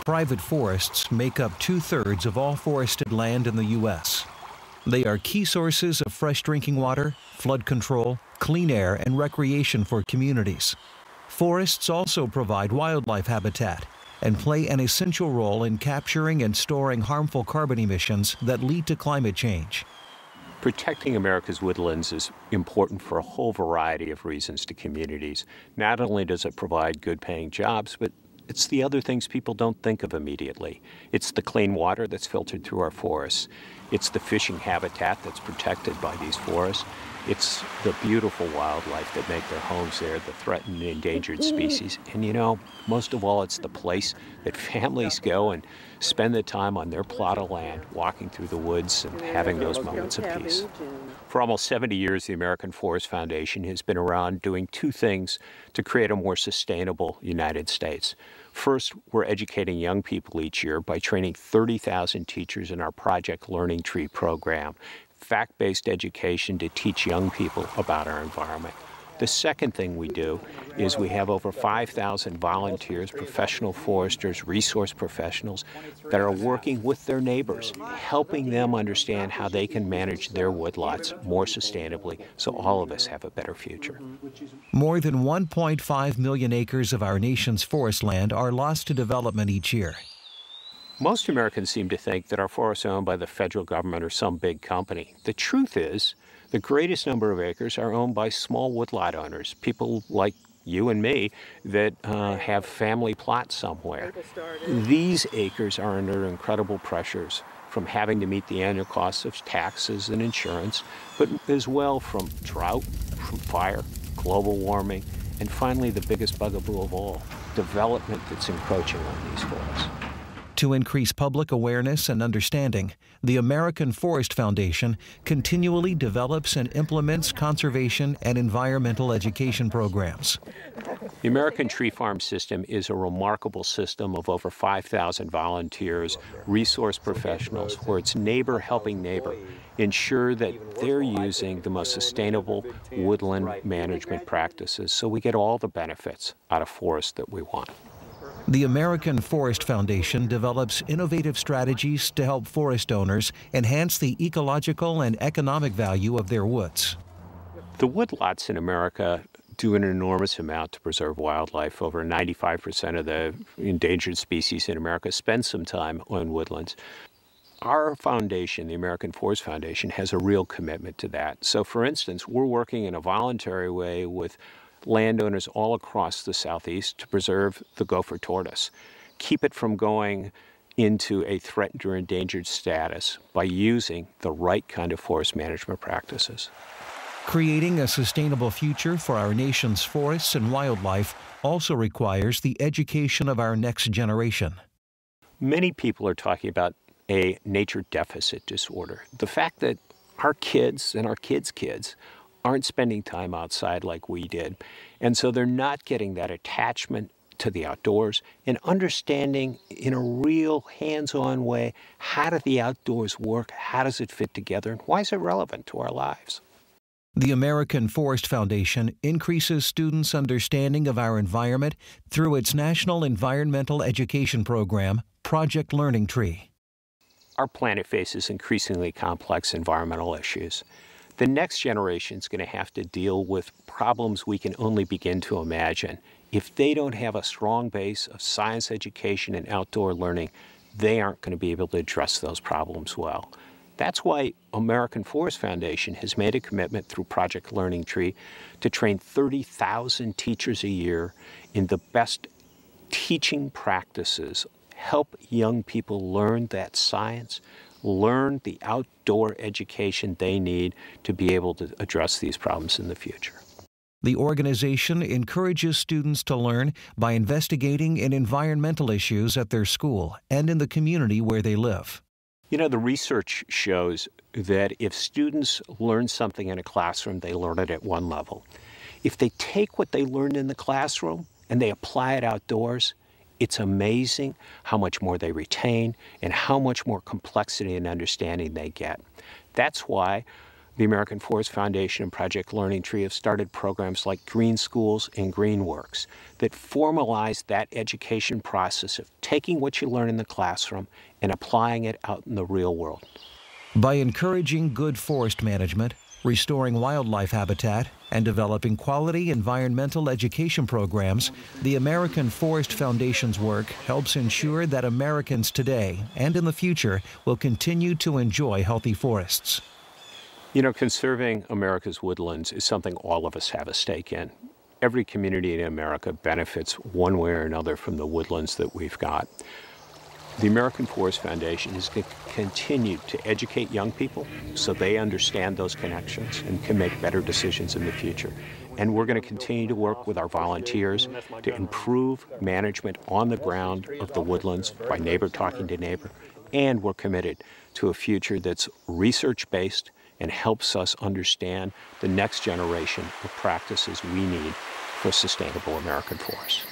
Private forests make up 2/3 of all forested land in the U.S. They are key sources of fresh drinking water, flood control, clean air, and recreation for communities. Forests also provide wildlife habitat and play an essential role in capturing and storing harmful carbon emissions that lead to climate change. Protecting America's woodlands is important for a whole variety of reasons to communities. Not only does it provide good-paying jobs, but it's the other things people don't think of immediately. It's the clean water that's filtered through our forests. It's the fishing habitat that's protected by these forests. It's the beautiful wildlife that make their homes there, the threatened and endangered species. And you know, most of all, it's the place that families go and spend the time on their plot of land, walking through the woods and having those moments of peace. For almost 70 years, the American Forest Foundation has been around doing two things to create a more sustainable United States. First, we're educating young people each year by training 30,000 teachers in our Project Learning Tree program, fact-based education to teach young people about our environment. The second thing we do is we have over 5,000 volunteers, professional foresters, resource professionals that are working with their neighbors, helping them understand how they can manage their woodlots more sustainably so all of us have a better future. More than 1.5 million acres of our nation's forest land are lost to development each year. Most Americans seem to think that our forests are owned by the federal government or some big company. The truth is, the greatest number of acres are owned by small woodlot owners, people like you and me that have family plots somewhere. These acres are under incredible pressures from having to meet the annual costs of taxes and insurance, but as well from drought, from fire, global warming, and finally the biggest bugaboo of all, development that's encroaching on these forests. To increase public awareness and understanding, the American Forest Foundation continually develops and implements conservation and environmental education programs. The American Tree Farm System is a remarkable system of over 5,000 volunteers, resource professionals, where it's neighbor helping neighbor ensure that they're using the most sustainable woodland management practices so we get all the benefits out of forests that we want. The American Forest Foundation develops innovative strategies to help forest owners enhance the ecological and economic value of their woods. The woodlots in America do an enormous amount to preserve wildlife. Over 95% of the endangered species in America spend some time on woodlands. Our foundation, the American Forest Foundation, has a real commitment to that. So, for instance, we're working in a voluntary way with landowners all across the Southeast to preserve the gopher tortoise, keep it from going into a threatened or endangered status by using the right kind of forest management practices. Creating a sustainable future for our nation's forests and wildlife also requires the education of our next generation. Many people are talking about a nature deficit disorder. The fact that our kids and our kids' kids aren't spending time outside like we did. And so they're not getting that attachment to the outdoors and understanding in a real hands-on way, how do the outdoors work? How does it fit together? And why is it relevant to our lives? The American Forest Foundation increases students' understanding of our environment through its National Environmental Education Program, Project Learning Tree. Our planet faces increasingly complex environmental issues. The next generation is going to have to deal with problems we can only begin to imagine. If they don't have a strong base of science education and outdoor learning, they aren't going to be able to address those problems well. That's why American Forest Foundation has made a commitment through Project Learning Tree to train 30,000 teachers a year in the best teaching practices, help young people learn that science, learn the outdoor education they need to be able to address these problems in the future. The organization encourages students to learn by investigating in environmental issues at their school and in the community where they live. You know, the research shows that if students learn something in a classroom, they learn it at one level. If they take what they learned in the classroom and they apply it outdoors, it's amazing how much more they retain and how much more complexity and understanding they get. That's why The American Forest Foundation and Project Learning Tree have started programs like Green Schools and Green Works that formalize that education process of taking what you learn in the classroom and applying it out in the real world. By encouraging good forest management, restoring wildlife habitat, and developing quality environmental education programs, the American Forest Foundation's work helps ensure that Americans today and in the future will continue to enjoy healthy forests. You know, conserving America's woodlands is something all of us have a stake in. Every community in America benefits one way or another from the woodlands that we've got. The American Forest Foundation is going to continue to educate young people so they understand those connections and can make better decisions in the future. And we're going to continue to work with our volunteers to improve management on the ground of the woodlands by neighbor talking to neighbor. And we're committed to a future that's research-based and helps us understand the next generation of practices we need for sustainable American forests.